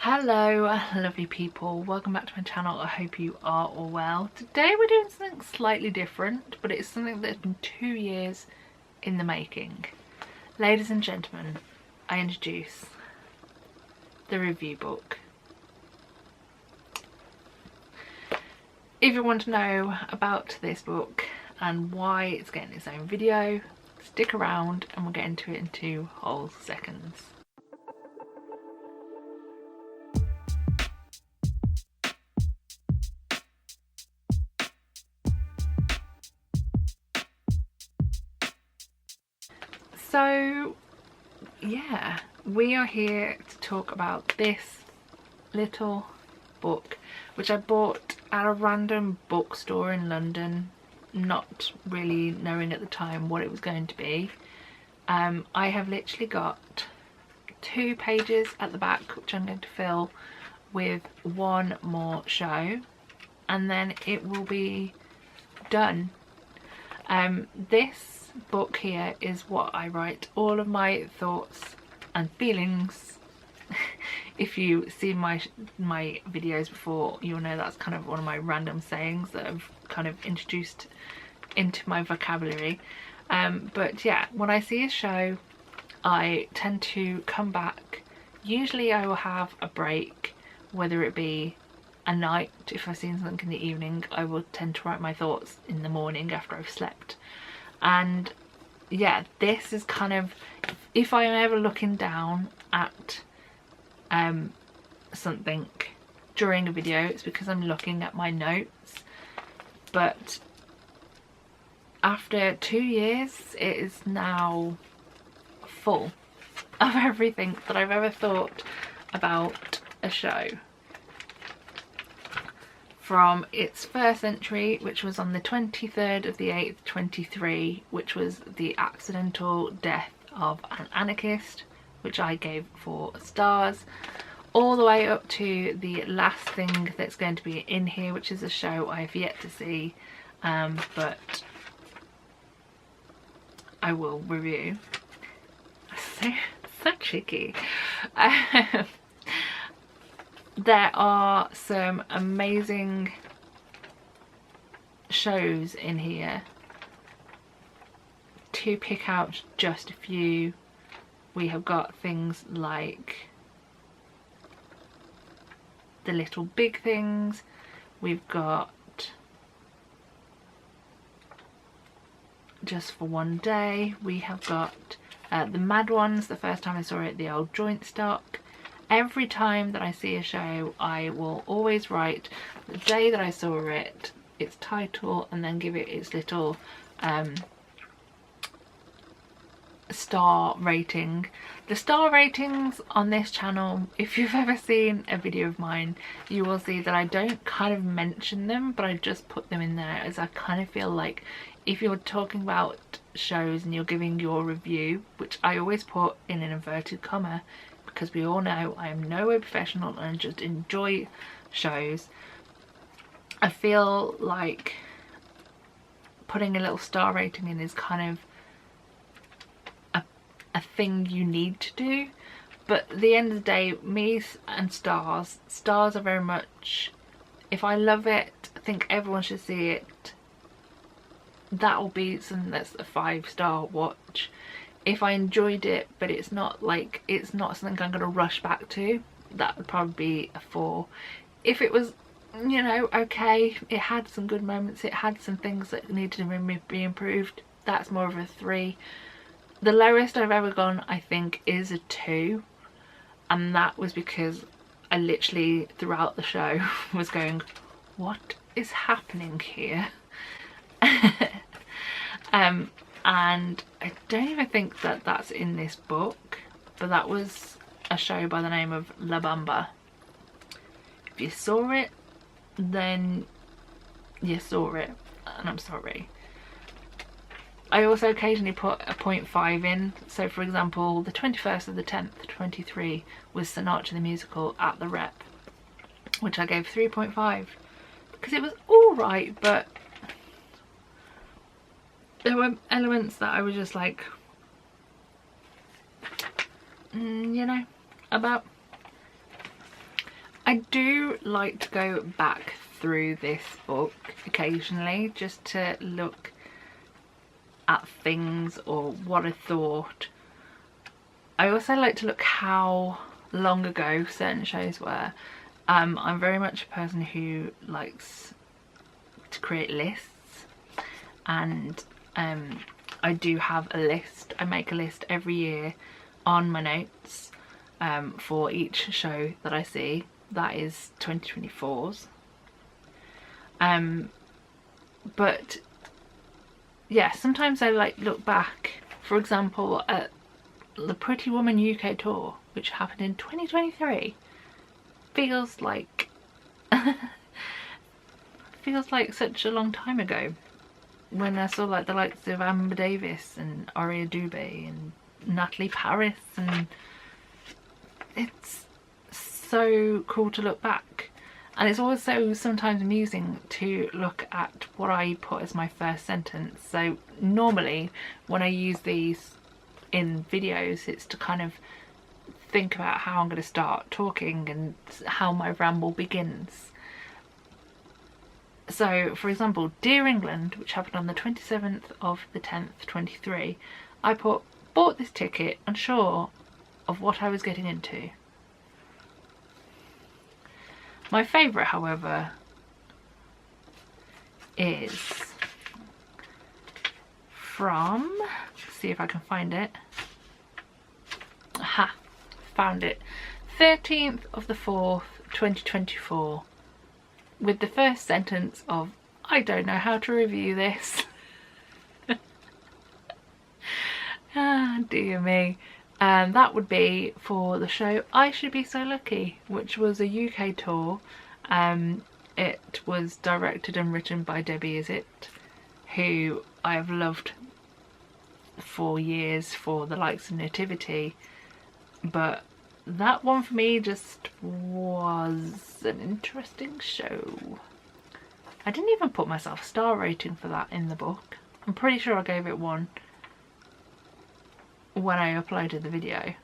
Hello lovely people, welcome back to my channel. I hope you are all well. Today we're doing something slightly different, but it's something that's been 2 years in the making. Ladies and gentlemen, I introduce the review book. If you want to know about this book and why it's getting its own video, stick around and we'll get into it in 2 whole seconds. So yeah, we are here to talk about this little book which I bought at a random bookstore in London, not really knowing at the time what it was going to be. I have literally got 2 pages at the back which I'm going to fill with one more show and then it will be done. This book here is what I write all of my thoughts and feelings. If you see my videos before, you'll know that's kind of one of my random sayings that I've kind of introduced into my vocabulary. But yeah, when I see a show I tend to come back. Usually I will have a break, whether it be a night. If I've seen something in the evening, I will tend to write my thoughts in the morning after I've slept. And yeah, this is kind of, if I'm ever looking down at something during a video, it's because I'm looking at my notes. But after 2 years, it is now full of everything that I've ever thought about a show. From its first entry, which was on the 23rd of the 8th 23, which was the accidental death of an anarchist, which I gave 4 stars, all the way up to the last thing that's going to be in here, which is a show I have yet to see, but I will review. So tricky. There are some amazing shows in here. To pick out just a few, we have got things like The Little Big Things, we've got Just for One Day, we have got The Mad Ones, the first time I saw it, the old joint stock. Every time that I see a show, I will always write the day that I saw it, its title, and then give it its little star rating. The star ratings on this channel, if you've ever seen a video of mine, you will see that I don't kind of mention them, but I just put them in there as I kind of feel like if you're talking about shows and you're giving your review, which I always put in an inverted comma, because we all know I am no way professional and just enjoy shows, I feel like putting a little star rating in is kind of a thing you need to do. But at the end of the day, me and stars are very much, if I love it, I think everyone should see it, that will be something that's a 5-star watch. If I enjoyed it but it's not like, it's not something I'm going to rush back to, that would probably be a 4. If it was, you know, okay, it had some good moments, it had some things that needed to be improved, that's more of a 3. The lowest I've ever gone, I think, is a 2, and that was because I literally throughout the show was going, what is happening here? And I don't even think that that's in this book, but that was a show by the name of La Bamba. If you saw it, then you saw it, and I'm sorry. I also occasionally put a 0.5 in, so for example the 21st of the 10th 23 was Sinatra the Musical at the Rep, which I gave 3.5 because it was alright, but there were elements that I was just like, you know, about. I do like to go back through this book occasionally just to look at things or what I thought. I also like to look how long ago certain shows were. I'm very much a person who likes to create lists, and I do have a list. I make a list every year on my notes for each show that I see. That is 2024's. But yeah, sometimes I like look back, for example, at the Pretty Woman UK tour, which happened in 2023. Feels like feels like such a long time ago, when I saw like the likes of Amber Davis and Aria Dubé and Natalie Paris, and it's so cool to look back. And it's also sometimes amusing to look at what I put as my first sentence. So normally when I use these in videos, it's to kind of think about how I'm going to start talking and how my ramble begins. So for example, Dear England, which happened on the 27th of the 10th 23, I bought this ticket unsure of what I was getting into. My favourite, however, is from, let's see if I can find it. Aha, found it. 13th of the 4th 2024, with the first sentence of, I don't know how to review this. Ah, dear me. And that would be for the show I Should Be So Lucky, which was a UK tour. It was directed and written by Debbie Izzet, who I have loved for years for the likes of Nativity, but that one for me just was an interesting show. I didn't even put myself a star rating for that in the book. I'm pretty sure I gave it 1 when I uploaded the video.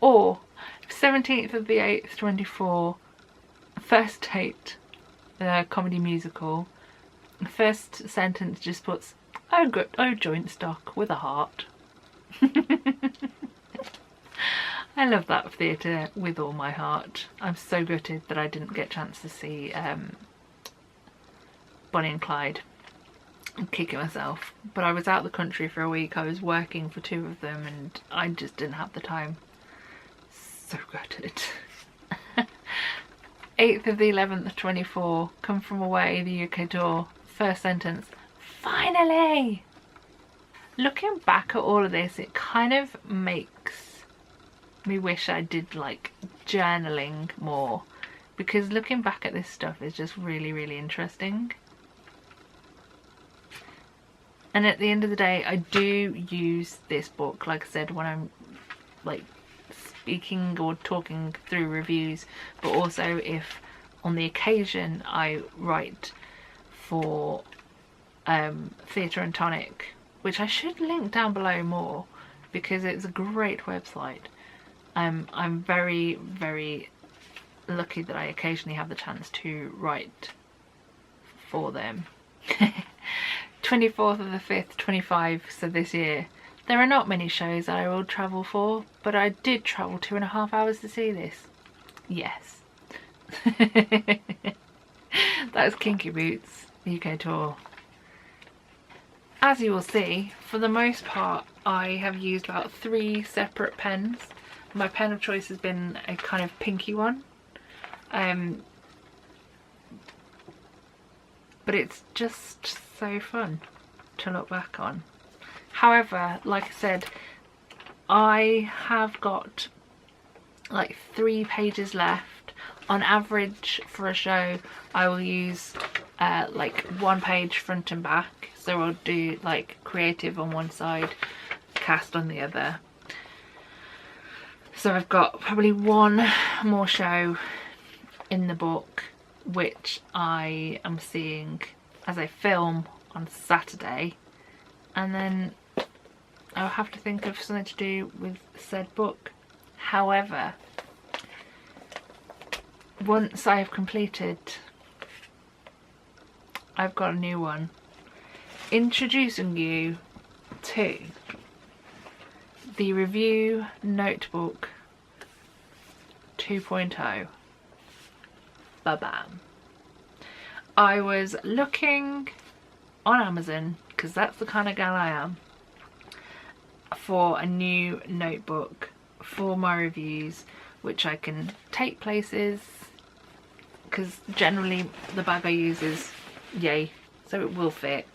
Or 17th of the 8th 24, First Date, the comedy musical. The first sentence just puts, oh good, oh joint stock with a heart. I love that theatre with all my heart. I'm so gutted that I didn't get a chance to see Bonnie and Clyde. I'm kicking myself, but I was out the country for a week. I was working for 2 of them and I just didn't have the time. So gutted. 8th of the 11th 24, Come From Away, the UK tour. First sentence, finally! Looking back at all of this, it kind of makes me wish I did like journaling more, because looking back at this stuff is just really, really interesting. And at the end of the day, I do use this book, like I said, when I'm like speaking or talking through reviews, but also if on the occasion I write for Theatre and Tonic, which I should link down below more because it's a great website. I'm very, very lucky that I occasionally have the chance to write for them. 24th of the 5th 25, so this year. There are not many shows that I will travel for, but I did travel 2.5 hours to see this. Yes. That was Kinky Boots, the UK tour. As you will see, for the most part, I have used about 3 separate pens. My pen of choice has been a kind of pinky one. But it's just so fun to look back on. However, like I said, I have got like 3 pages left. On average for a show, I will use like 1 page front and back. So I'll do like creative on one side, cast on the other. So I've got probably 1 more show in the book, which I am seeing as I film on Saturday, and then I'll have to think of something to do with said book. However, once I have completed, I've got a new one. Introducing you to the Review Notebook 2.0. Ba-bam. I was looking on Amazon, because that's the kind of gal I am, for a new notebook for my reviews, which I can take places, because generally the bag I use is yay, so it will fit.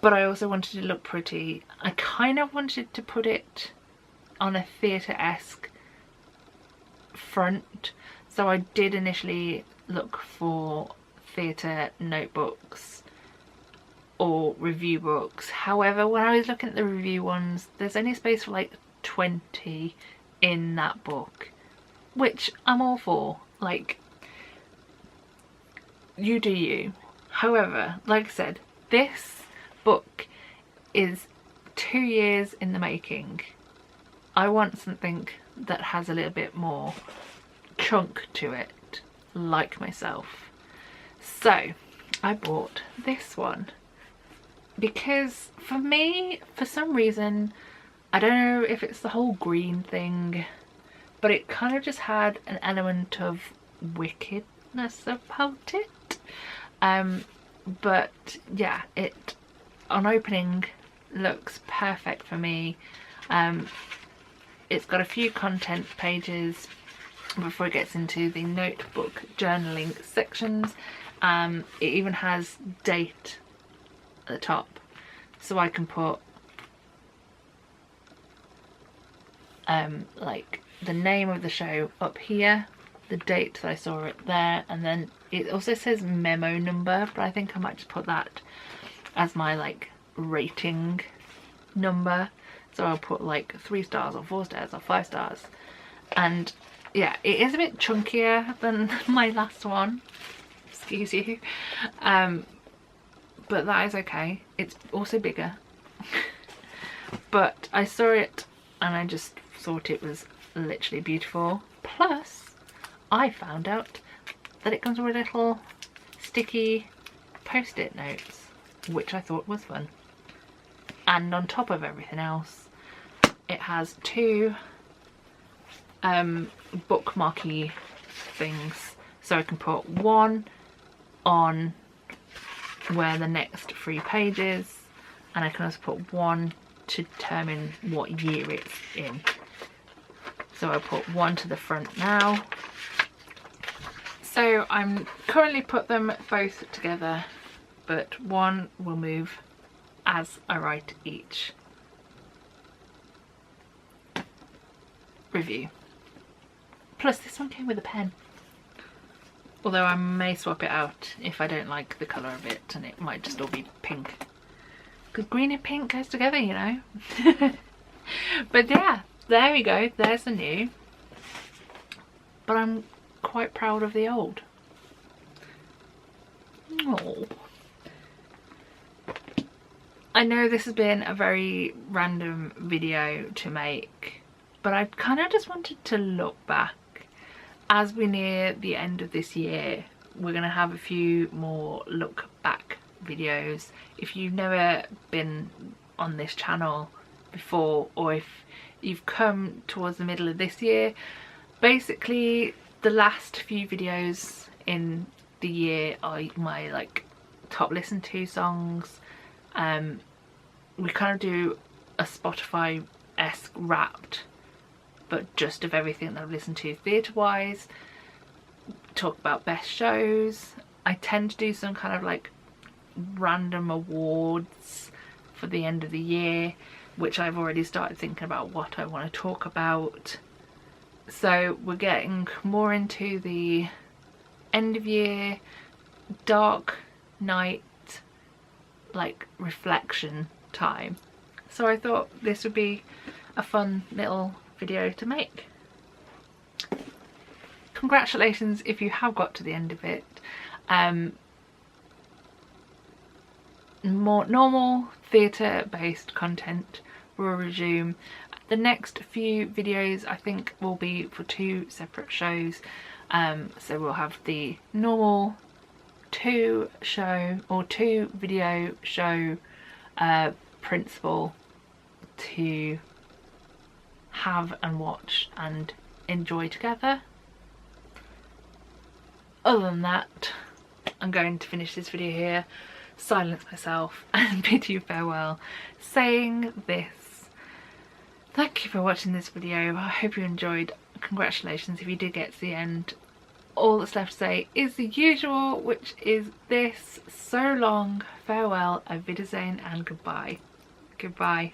But I also wanted to look pretty. I kind of wanted to put it on a theatre-esque front, so I did initially look for theatre notebooks or review books. However, when I was looking at the review ones, there's only space for like 20 in that book, which I'm all for. Like, you do you. However, like I said, this book is 2 years in the making. I want something that has a little bit more chunk to it, like myself. So I bought this one because for me, for some reason, I don't know if it's the whole green thing, but it kind of just had an element of wickedness about it. But yeah, it on opening looks perfect for me. It's got a few content pages before it gets into the notebook journaling sections. It even has date at the top, so I can put like the name of the show up here, the date that I saw it there, and then it also says memo number, but I think I might just put that as my like rating number. So I'll put like 3 stars or 4 stars or 5 stars. And yeah, it is a bit chunkier than my last one, excuse you, but that is okay. It's also bigger. But I saw it and I just thought it was literally beautiful. Plus I found out that it comes with little sticky post-it notes, which I thought was fun. And on top of everything else, it has 2 bookmarky things, so I can put one on where the next 3 pages, and I can also put one to determine what year it's in. So I put one to the front now. So I'm currently put them both together, but one will move as I write each review. Plus this one came with a pen, although I may swap it out if I don't like the colour of it, and it might just all be pink, because green and pink goes together, you know. But yeah, there we go, there's the new, but I'm quite proud of the old. Oh, I know this has been a very random video to make, but I kind of just wanted to look back. As we near the end of this year, we're going to have a few more look back videos. If you've never been on this channel before, or if you've come towards the middle of this year, basically the last few videos in the year are my like top listened to songs. We kind of do a Spotify-esque wrapped, but just of everything that I've listened to theatre wise. Talk about best shows. I tend to do some kind of like random awards for the end of the year, which I've already started thinking about what I want to talk about. So we're getting more into the end of year, dark night, like reflection time. So I thought this would be a fun little video to make. Congratulations if you have got to the end of it. More normal theatre based content will resume, The next few videos I think will be for 2 separate shows. So we'll have the normal 2 video show principle to have and watch and enjoy together. Other than that, I'm going to finish this video here, silence myself and bid you farewell, saying this: thank you for watching this video. I hope you enjoyed. Congratulations if you did get to the end. All that's left to say is the usual, which is this: so long, farewell, auf Wiedersehen and goodbye. Goodbye.